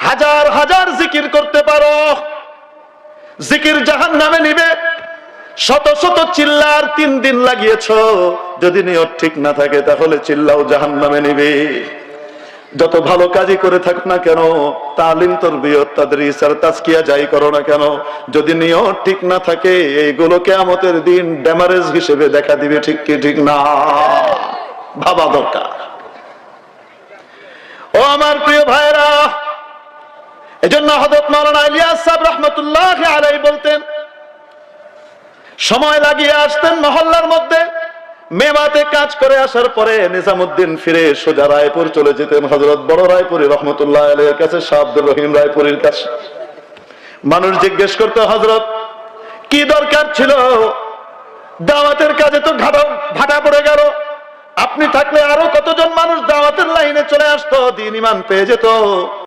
হাজার হাজার জিকির করতে পারো, জিকির জাহান্নামে নিবে। শত শত চিল্লার 3 দিন লাগিয়েছ, যদি নিয়ত ঠিক না থাকে তাহলে চিল্লাও জাহান্নামে নিবে। যত ভালো কাজই করে থাক না কেন, তালিম তরবিয়ত তাদরিস আর তাজকিয়া যাই করো না কেন, যদি নিয়ত ঠিক না থাকে এইগুলো কিয়ামতের দিন ড্যামারেজ হিসেবে দেখা দিবে। ঠিক কি ঠিক না? ভাবা দরকার। ও আমার প্রিয় ভাইরা, এজন্য হযরত মাওলানা ইলিয়াস সাহেব রাহমাতুল্লাহি আলাইহি বলতেন, সময় লাগিয়ে আসতেন মহল্লার মধ্যে, মেবাতে কাজ করে আসার পরে নিজামুদ্দিন ফিরে সোজা রায়পুর চলে যেতেন হযরত বড় রায়পুরী রহমতুল্লাহ আলাইহির কাছে, শাহ আব্দুর রহিম রায়পুরীর কাছে। মানুষ জিজ্ঞেস করতে, হযরত কি দরকার ছিল? দাওয়াতের কাজে তো ভাটা পড়ে গেল, আপনি থাকলে আরো কতজন মানুষ দাওয়াতের লাইনে চলে আসতো, দ্বীন ঈমান পেয়ে যেত।